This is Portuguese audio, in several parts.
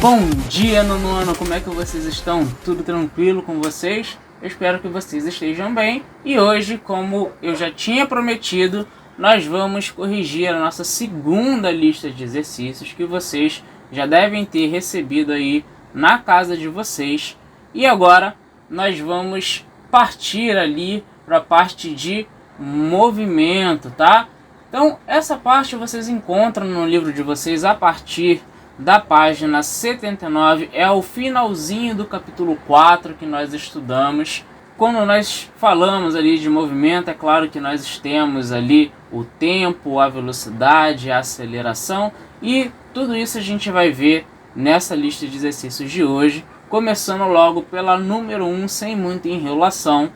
Bom dia, nono, como é que vocês estão? Tudo tranquilo com vocês? Eu espero que vocês estejam bem. E hoje, como eu já tinha prometido, nós vamos corrigir a nossa segunda lista de exercícios que vocês já devem ter recebido aí na casa de vocês. E agora nós vamos partir ali para a parte de movimento, tá? Então essa parte vocês encontram no livro de vocês a partir da página 79, é o finalzinho do capítulo 4 que nós estudamos. Quando nós falamos ali de movimento, é claro que nós temos ali o tempo, a velocidade, a aceleração, e tudo isso a gente vai ver nessa lista de exercícios de hoje, começando logo pela número 1, sem muita enrolação,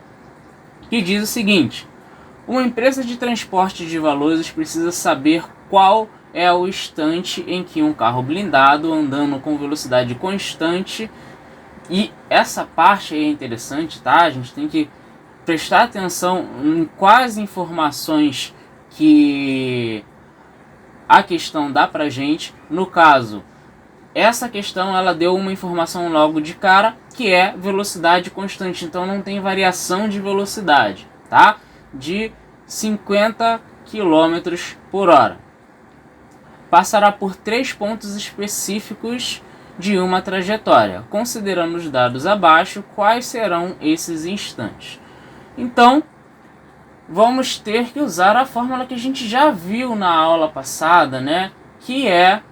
que diz o seguinte: uma empresa de transporte de valores precisa saber qual é o instante em que um carro blindado andando com velocidade constante, e essa parte aí é interessante, tá? A gente tem que prestar atenção em quais informações que a questão dá pra gente. No caso, essa questão ela deu uma informação logo de cara, que é velocidade constante, então não tem variação de velocidade, tá? De 50 km por hora. Passará por 3 pontos específicos de uma trajetória. Considerando os dados abaixo, quais serão esses instantes? Então, vamos ter que usar a fórmula que a gente já viu na aula passada, né? Que é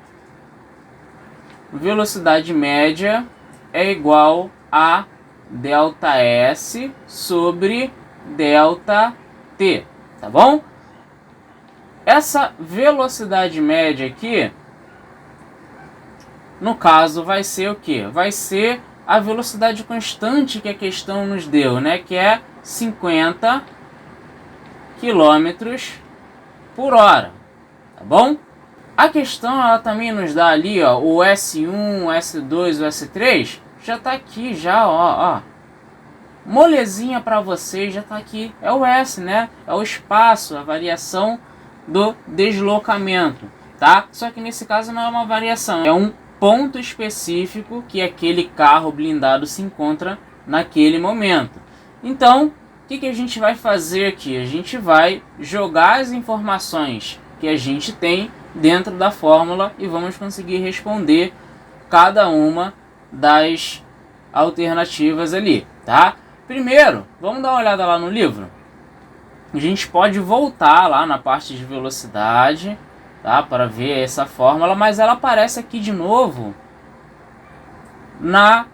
velocidade média é igual a ΔS sobre ΔT, tá bom? Essa velocidade média aqui, no caso, vai ser o que? Vai ser a velocidade constante que a questão nos deu, né? Que é 50 km por hora, tá bom? A questão ela também nos dá ali, ó, o S1, o S2, o S3, já tá aqui, já, ó. Molezinha para vocês, já tá aqui, é o S, né? É o espaço, a variação do deslocamento, tá? Só que nesse caso não é uma variação, é um ponto específico que aquele carro blindado se encontra naquele momento. Então, o que a gente vai fazer aqui? A gente vai jogar as informações que a gente tem dentro da fórmula e vamos conseguir responder cada uma das alternativas ali, tá? Primeiro, vamos dar uma olhada lá no livro. A gente pode voltar lá na parte de velocidade, tá, para ver essa fórmula, mas ela aparece aqui de novo na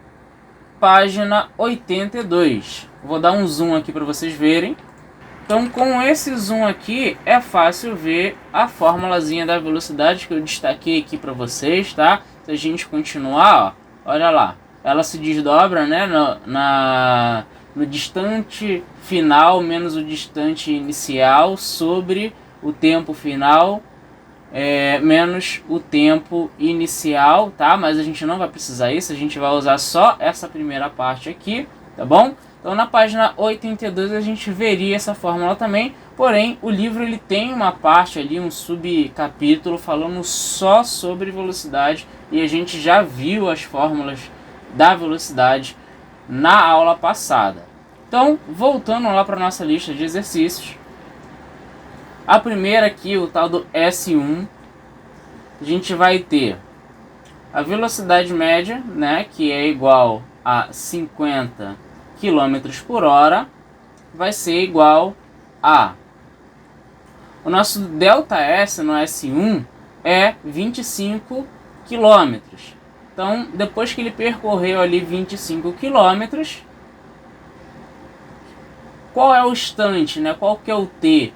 página 82. Vou dar um zoom aqui para vocês verem. Então, com esse zoom aqui, é fácil ver a formulazinha da velocidade que eu destaquei aqui para vocês, tá? Se a gente continuar, ó, olha lá, ela se desdobra, né, no distante final menos o distante inicial sobre o tempo final menos o tempo inicial, tá? Mas a gente não vai precisar isso, a gente vai usar só essa primeira parte aqui, tá bom? Então na página 82 a gente veria essa fórmula também, porém o livro ele tem uma parte ali, um subcapítulo falando só sobre velocidade, e a gente já viu as fórmulas da velocidade na aula passada. Então, voltando lá para nossa lista de exercícios, a primeira aqui, o tal do S1, a gente vai ter a velocidade média, né, que é igual a 50 km por hora, vai ser igual a... O nosso ΔS no S1 é 25 km. Então, depois que ele percorreu ali 25 km, qual é o instante, né? Qual que é o T?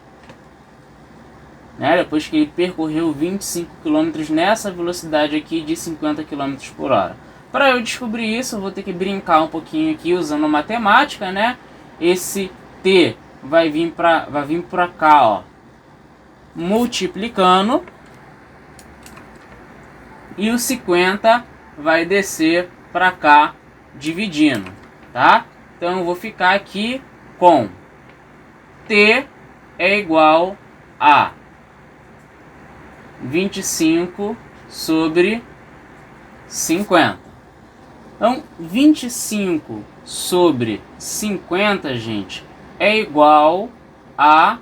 Né? Depois que ele percorreu 25 km nessa velocidade aqui de 50 km por hora. Para eu descobrir isso, eu vou ter que brincar um pouquinho aqui usando matemática, né? Esse T vai vir para cá, ó, multiplicando, e o 50 vai descer para cá dividindo, tá? Então eu vou ficar aqui com T é igual a 25 sobre 50. Então, 25 sobre 50, gente, é igual a...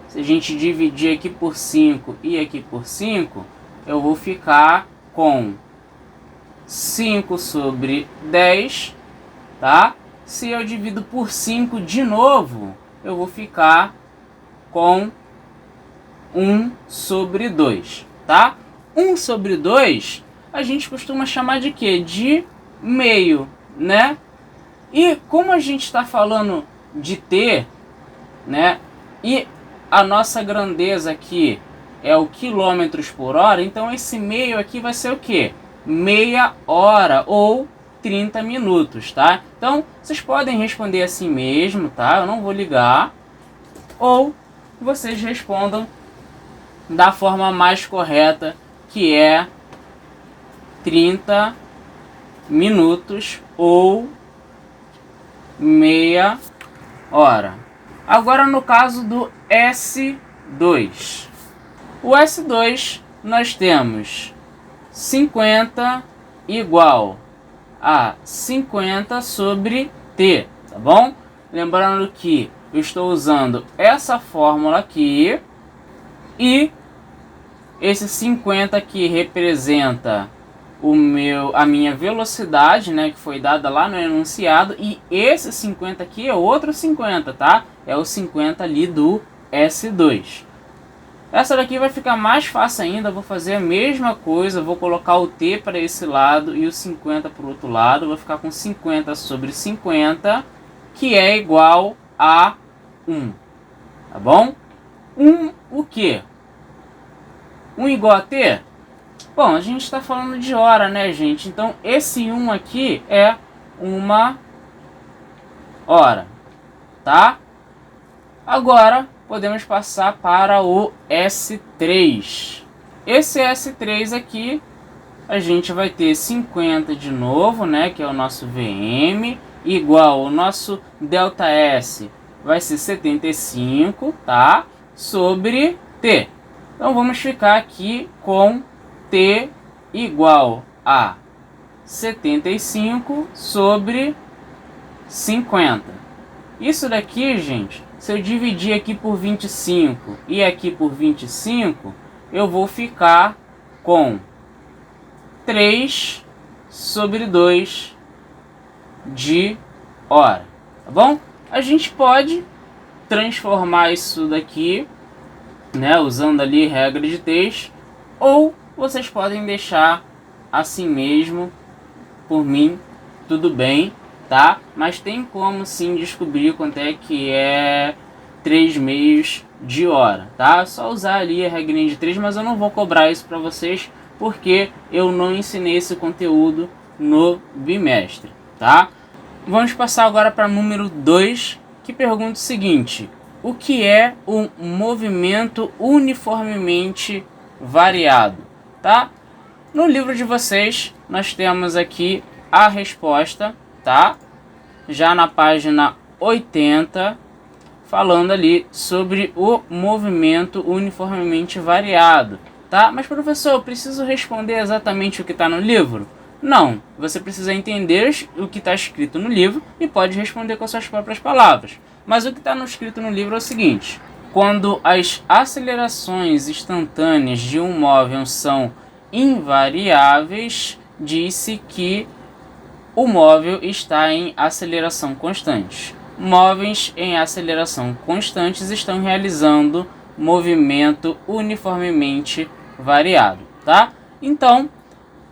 Se a gente dividir aqui por 5 e aqui por 5, eu vou ficar com 5 sobre 10, tá? Se eu divido por 5 de novo, eu vou ficar com 1 sobre 2, tá? 1 sobre 2, a gente costuma chamar de quê? De meio, né? E como a gente está falando de t, né? E a nossa grandeza aqui é o quilômetros por hora, então esse meio aqui vai ser o quê? Meia hora ou 30 minutos, tá? Então, vocês podem responder assim mesmo, tá? Eu não vou ligar. Ou vocês respondam da forma mais correta, que é 30 minutos ou meia hora. Agora no caso do S2. O S2 nós temos 50 igual a 50 sobre t, tá bom? Lembrando que eu estou usando essa fórmula aqui e esse 50 aqui representa a minha velocidade, né, que foi dada lá no enunciado, e esse 50 aqui é outro 50, tá? É o 50 ali do S2. Essa daqui vai ficar mais fácil ainda, vou fazer a mesma coisa, vou colocar o t para esse lado e o 50 para o outro lado, vou ficar com 50 sobre 50, que é igual a 1, tá bom? 1 o quê? 1 igual a t? Bom, a gente está falando de hora, né, gente? Então, esse 1 aqui é uma hora, tá? Agora, podemos passar para o S3. Esse S3 aqui, a gente vai ter 50 de novo, né, que é o nosso VM, igual o nosso ΔS vai ser 75, tá? Sobre T. Então, vamos ficar aqui com T igual a 75 sobre 50. Isso daqui, gente, se eu dividir aqui por 25 e aqui por 25, eu vou ficar com 3 sobre 2 de hora, tá bom? A gente pode transformar isso daqui, né, usando ali regra de texto, ou vocês podem deixar assim mesmo, por mim, tudo bem, tá? Mas tem como sim descobrir quanto é que é 3 meios de hora, tá? Só usar ali a regrinha de 3, mas eu não vou cobrar isso para vocês, porque eu não ensinei esse conteúdo no bimestre, tá? Vamos passar agora para número 2, que pergunta o seguinte: o que é um movimento uniformemente variado, tá? No livro de vocês, nós temos aqui a resposta, tá? Já na página 80, falando ali sobre o movimento uniformemente variado, tá? Mas, professor, eu preciso responder exatamente o que está no livro? Não, você precisa entender o que está escrito no livro e pode responder com as suas próprias palavras. Mas o que está escrito no livro é o seguinte: quando as acelerações instantâneas de um móvel são invariáveis, diz-se que o móvel está em aceleração constante. Móveis em aceleração constantes estão realizando movimento uniformemente variado, tá? Então,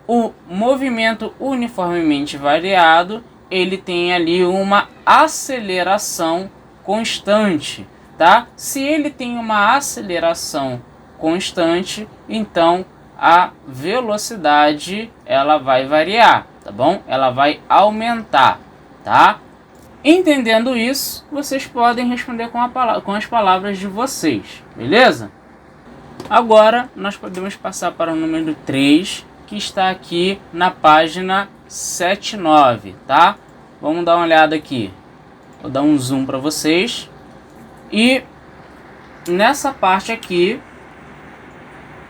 o movimento uniformemente variado, ele tem ali uma aceleração constante, tá? Se ele tem uma aceleração constante, então a velocidade ela vai variar, tá bom? Ela vai aumentar, tá? Entendendo isso, vocês podem responder com as palavras de vocês, beleza? Agora, nós podemos passar para o número 3, que está aqui na página 79, tá? Vamos dar uma olhada aqui. Vou dar um zoom para vocês. E nessa parte aqui,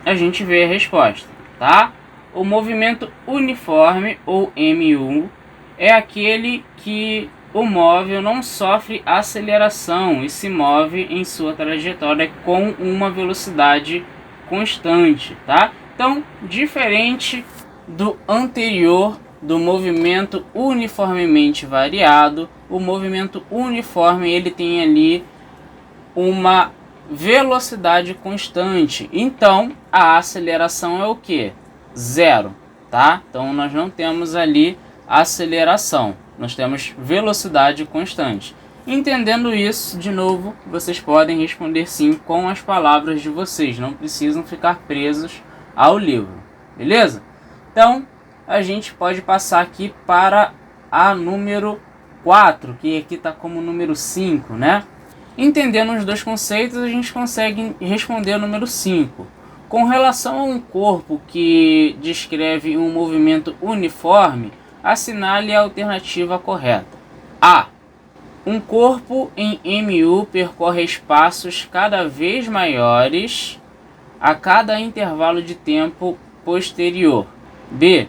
a gente vê a resposta, tá? O movimento uniforme, ou MU, é aquele que o móvel não sofre aceleração e se move em sua trajetória com uma velocidade constante, tá? Então, diferente do anterior, do movimento uniformemente variado, o movimento uniforme ele tem ali uma velocidade constante. Então, a aceleração é o que? Zero, tá? Então, nós não temos ali aceleração, nós temos velocidade constante. Entendendo isso, de novo, vocês podem responder sim com as palavras de vocês, não precisam ficar presos ao livro, beleza? Então, a gente pode passar aqui para a número 4, que aqui está como número 5, né? Entendendo os dois conceitos, a gente consegue responder o número 5. Com relação a um corpo que descreve um movimento uniforme, assinale a alternativa correta. A. Um corpo em MU percorre espaços cada vez maiores a cada intervalo de tempo posterior. B.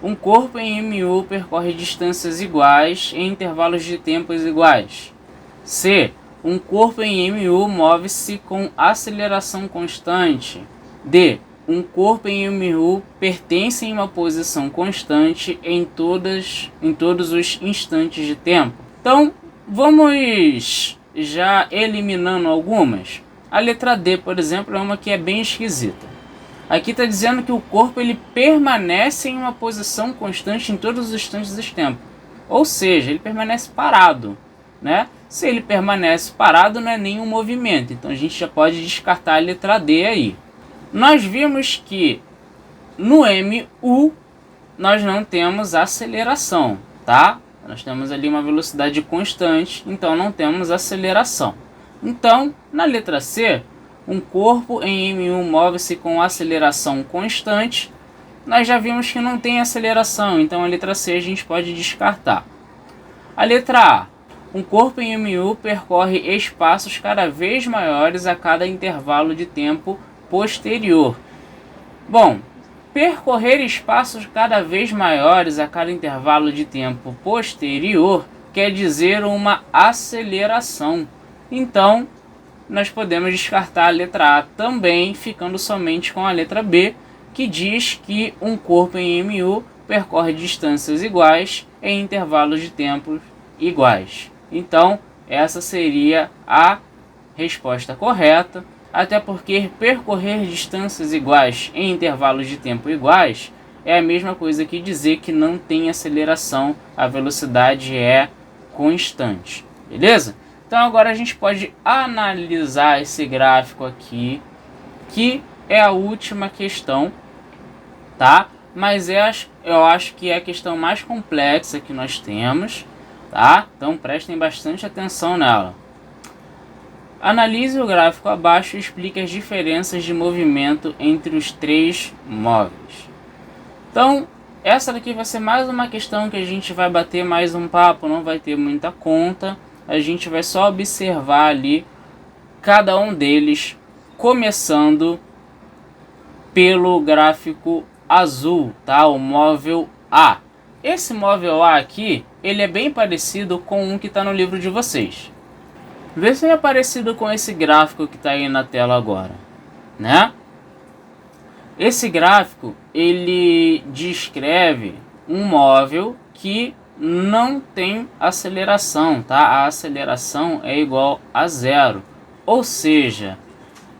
Um corpo em MU percorre distâncias iguais em intervalos de tempos iguais. C. Um corpo em MU move-se com aceleração constante. D. Um corpo em MU pertence em uma posição constante em todos os instantes de tempo. Então, vamos já eliminando algumas. A letra D, por exemplo, é uma que é bem esquisita. Aqui está dizendo que o corpo ele permanece em uma posição constante em todos os instantes do tempo. Ou seja, ele permanece parado, né? Se ele permanece parado, não é nenhum movimento. Então a gente já pode descartar a letra D aí. Nós vimos que no MU nós não temos aceleração, tá? Nós temos ali uma velocidade constante, então não temos aceleração. Então, na letra C, um corpo em MU move-se com aceleração constante. Nós já vimos que não tem aceleração, então a letra C a gente pode descartar. A letra A. Um corpo em MU percorre espaços cada vez maiores a cada intervalo de tempo posterior. Bom, percorrer espaços cada vez maiores a cada intervalo de tempo posterior quer dizer uma aceleração. Então, nós podemos descartar a letra A também, ficando somente com a letra B, que diz que um corpo em MU percorre distâncias iguais em intervalos de tempo iguais. Então, essa seria a resposta correta, até porque percorrer distâncias iguais em intervalos de tempo iguais é a mesma coisa que dizer que não tem aceleração, a velocidade é constante, beleza? Então agora a gente pode analisar esse gráfico aqui, que é a última questão, tá? Mas eu acho que é a questão mais complexa que nós temos, tá? Então prestem bastante atenção nela. Analise o gráfico abaixo e explique as diferenças de movimento entre os três móveis. Então, essa daqui vai ser mais uma questão que a gente vai bater mais um papo, não vai ter muita conta. A gente vai só observar ali cada um deles, começando pelo gráfico azul, tá? O móvel A. Esse móvel A aqui, ele é bem parecido com um que está no livro de vocês. Vê se é parecido com esse gráfico que está aí na tela agora, né? Esse gráfico, ele descreve um móvel que não tem aceleração, tá? A aceleração é igual a zero. Ou seja,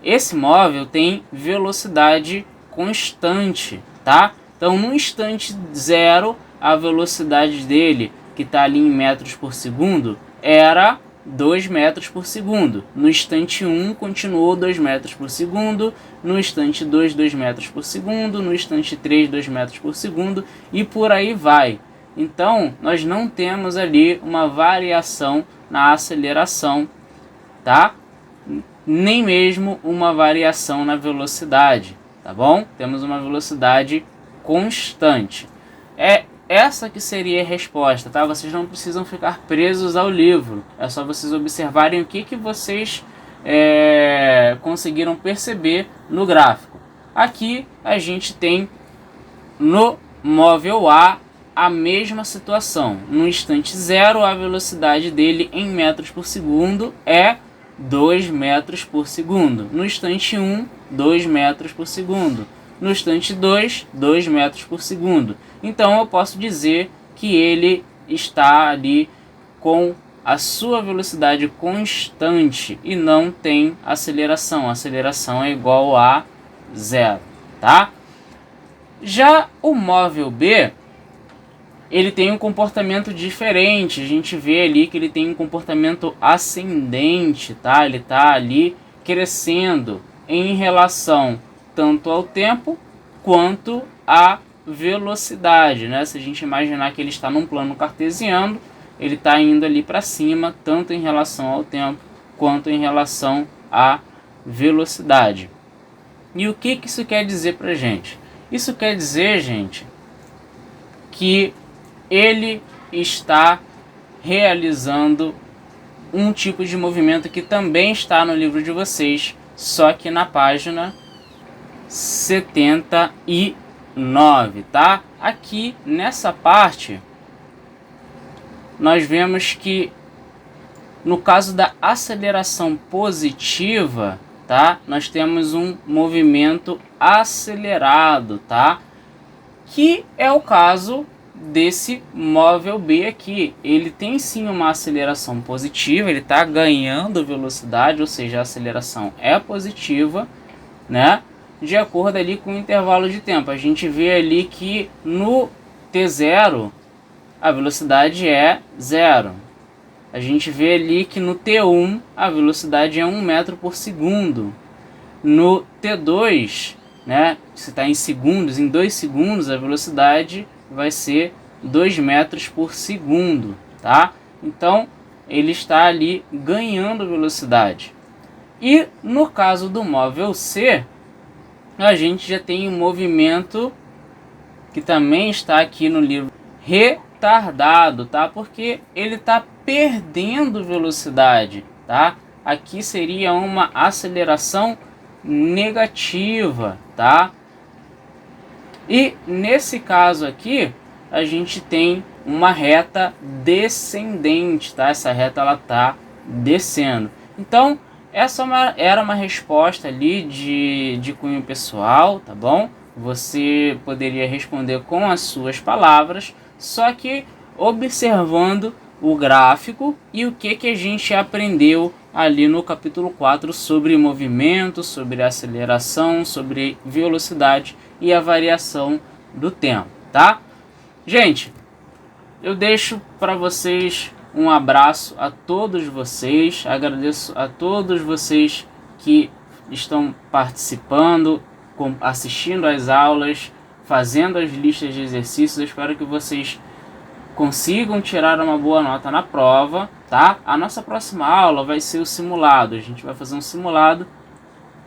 esse móvel tem velocidade constante, tá? Então, no instante zero, a velocidade dele, que está ali em metros por segundo, era 2 metros por segundo. No instante 1 continuou 2 metros por segundo, no instante 2, 2 metros por segundo, no instante 3, 2 metros por segundo e por aí vai. Então, nós não temos ali uma variação na aceleração, tá? Nem mesmo uma variação na velocidade, tá bom? Temos uma velocidade constante. É essa que seria a resposta, tá? Vocês não precisam ficar presos ao livro. É só vocês observarem o que vocês conseguiram perceber no gráfico. Aqui a gente tem No móvel A mesma situação. No instante 0, a velocidade dele em metros por segundo é 2 metros por segundo. No instante 1, 2 metros por segundo. No instante 2, 2 metros por segundo. Então eu posso dizer que ele está ali com a sua velocidade constante e não tem aceleração. A aceleração é igual a 0, tá? Já o móvel B, ele tem um comportamento diferente. A gente vê ali que ele tem um comportamento ascendente, tá? Ele está ali crescendo em relação tanto ao tempo quanto à velocidade, né? Se a gente imaginar que ele está num plano cartesiano, ele está indo ali para cima, tanto em relação ao tempo quanto em relação à velocidade. E o que isso quer dizer para a gente? Isso quer dizer, gente, que ele está realizando um tipo de movimento que também está no livro de vocês, só que na página 79, tá? Aqui nessa parte nós vemos que no caso da aceleração positiva, tá? Nós temos um movimento acelerado, tá? Que é o caso desse móvel B aqui. Ele tem sim uma aceleração positiva, ele está ganhando velocidade, ou seja, a aceleração é positiva, né? De acordo ali com o intervalo de tempo. A gente vê ali que no T0 a velocidade é 0. A gente vê ali que no T1 a velocidade é 1 metro por segundo. No T2, né, se está em segundos, em 2 segundos a velocidade vai ser 2 metros por segundo, tá? Então ele está ali ganhando velocidade. E no caso do móvel C, a gente já tem um movimento que também está aqui no livro retardado, tá? Porque ele está perdendo velocidade, tá? Aqui seria uma aceleração negativa, tá? E nesse caso aqui a gente tem uma reta descendente, tá? Essa reta ela tá descendo. Então essa era uma resposta ali de cunho pessoal, tá bom? Você poderia responder com as suas palavras, só que observando o gráfico e o que a gente aprendeu ali no capítulo 4 sobre movimento, sobre aceleração, sobre velocidade e a variação do tempo, tá? Gente, eu deixo para vocês um abraço a todos vocês, agradeço a todos vocês que estão participando, assistindo às aulas, fazendo as listas de exercícios. Eu espero que vocês consigam tirar uma boa nota na prova, tá? A nossa próxima aula vai ser o simulado. A gente vai fazer um simulado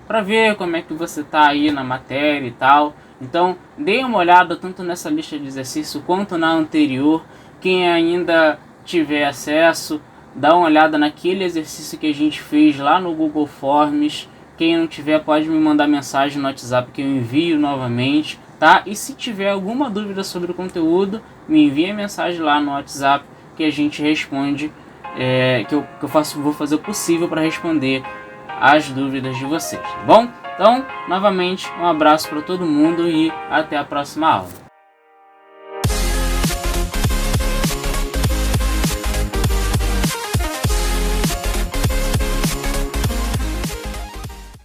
para ver como é que você tá aí na matéria e tal. Então, dê uma olhada tanto nessa lista de exercício quanto na anterior. Quem ainda tiver acesso, dá uma olhada naquele exercício que a gente fez lá no Google Forms. Quem não tiver, pode me mandar mensagem no WhatsApp que eu envio novamente, tá? E se tiver alguma dúvida sobre o conteúdo, me envie mensagem lá no WhatsApp que a gente responde, vou fazer o possível para responder as dúvidas de vocês, tá bom? Então, novamente, um abraço para todo mundo e até a próxima aula.